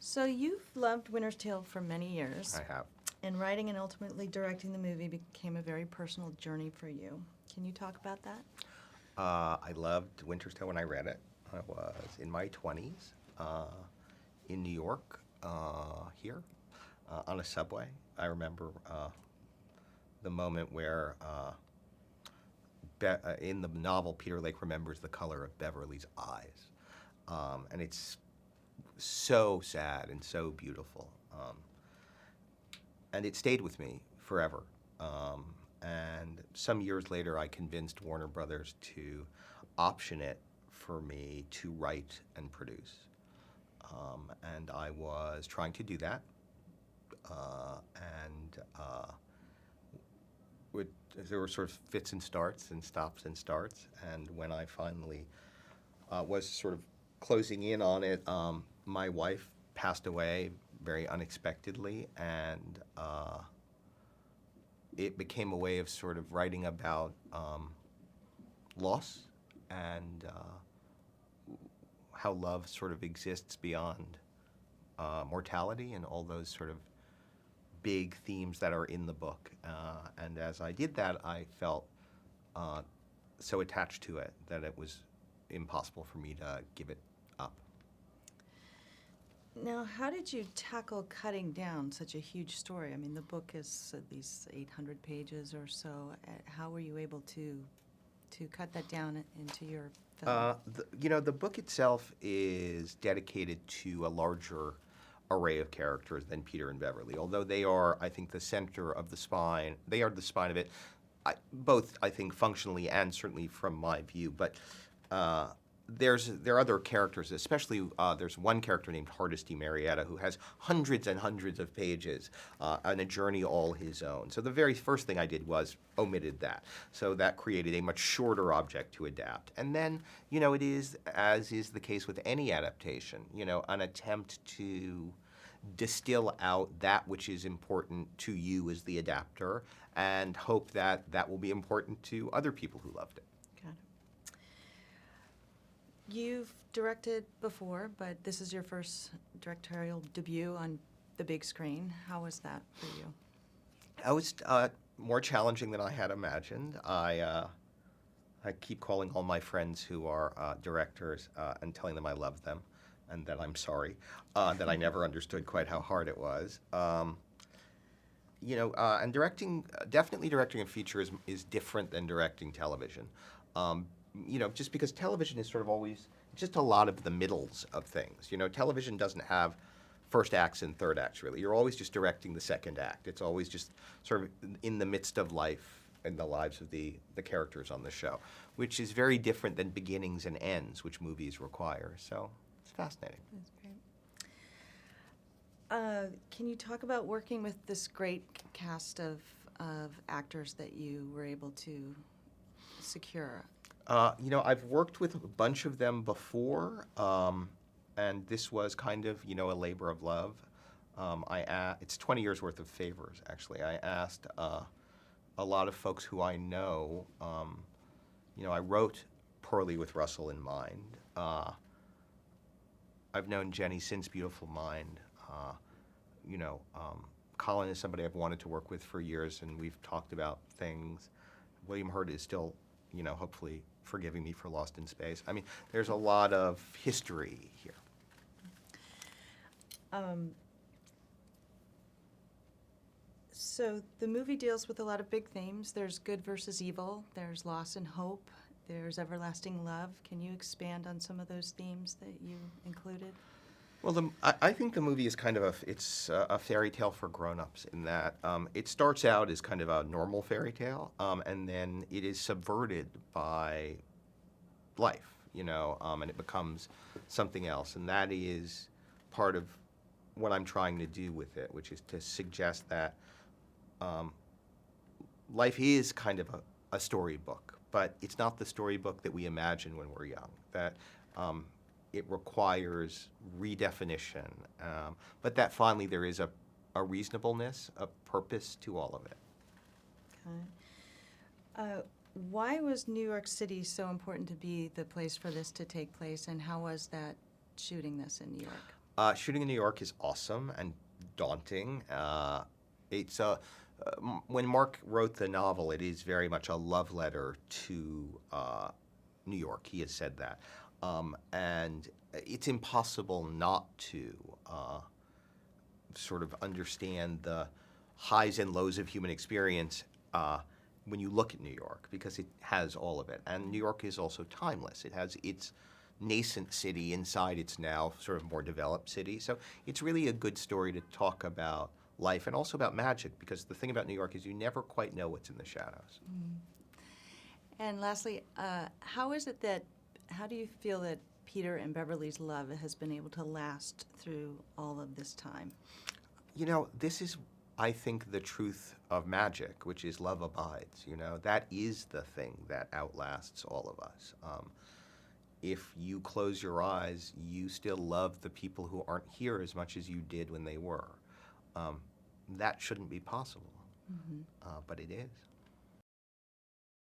So you've loved Winter's Tale for many years, I have. and writing and ultimately directing the movie became a very personal journey for you. Can you talk about that? I loved Winter's Tale when I read it. I was in my 20s in New York, here, on a subway. I remember the moment where, in the novel, Peter Lake remembers the color of Beverly's eyes. And it's so sad and so beautiful. And it stayed with me forever. Um, and some years later, I convinced Warner Brothers to option it for me to write and produce. And I was trying to do that. And would, there were sort of fits and starts and stops and starts. And when I finally was sort of closing in on it, my wife passed away very unexpectedly, and it became a way of sort of writing about loss and how love sort of exists beyond mortality and all those sort of big themes that are in the book. And as I did that, I felt so attached to it that it was impossible for me to give it up. Now, how did you tackle cutting down such a huge story? I mean, the book is at least 800 pages or so. How were you able to cut that down into your film? The book itself is dedicated to a larger array of characters than Peter and Beverly, although they are, I think, the center of the spine. They are the spine of it, both, I think, functionally and certainly from my view. But there are other characters, especially there's one character named Hardesty Marietta who has hundreds and hundreds of pages and a journey all his own. So the very first thing I did was omitted that. So that created a much shorter object to adapt. And then, it is, as is the case with any adaptation, an attempt to distill out that which is important to you as the adapter and hope that that will be important to other people who loved it. Got it. You've directed before, but this is your first directorial debut on the big screen. How was that for you? It was more challenging than I had imagined. I keep calling all my friends who are directors and telling them I love them and that I'm sorry, that I never understood quite how hard it was. And definitely directing a feature is different than directing television. Just because television is sort of always just a lot of the middles of things. Television doesn't have first acts and third acts, really. You're always just directing the second act. It's always just sort of in the midst of life and the lives of the characters on the show, which is very different than beginnings and ends, which movies require. So it's fascinating. That's great. Can you talk about working with this great cast of actors that you were able to secure? I've worked with a bunch of them before, and this was kind of, a labor of love. It's 20 years worth of favors, actually. I asked a lot of folks who I know. I wrote Pearly with Russell in mind. I've known Jenny since Beautiful Mind. Colin is somebody I've wanted to work with for years, and we've talked about things. William Hurt is still, hopefully forgiving me for Lost in Space. I mean, there's a lot of history here. So the movie deals with a lot of big themes. There's good versus evil. There's loss and hope. There's everlasting love. Can you expand on some of those themes that you included? Well, I think the movie is kind of it's a fairy tale for grown-ups in that it starts out as kind of a normal fairy tale, and then it is subverted by life, and it becomes something else. And that is part of what I'm trying to do with it, which is to suggest that life is kind of a storybook, but it's not the storybook that we imagine when we're young. That it requires redefinition, but that finally there is a reasonableness, a purpose to all of it. Okay. Why was New York City so important to be the place for this to take place, and how was that shooting this in New York? Shooting in New York is awesome and daunting. It's when Mark wrote the novel, it is very much a love letter to New York. He has said that, and it's impossible not to sort of understand the highs and lows of human experience when you look at New York, because it has all of it. And New York is also timeless. It has its nascent city inside its now sort of more developed city. So it's really a good story to talk about life and also about magic, because the thing about New York is you never quite know what's in the shadows. And lastly, how do you feel that Peter and Beverly's love has been able to last through all of this time? You know, this is, I think, the truth of magic, which is love abides. You know, that is the thing that outlasts all of us. If you close your eyes, you still love the people who aren't here as much as you did when they were. That shouldn't be possible, but it is.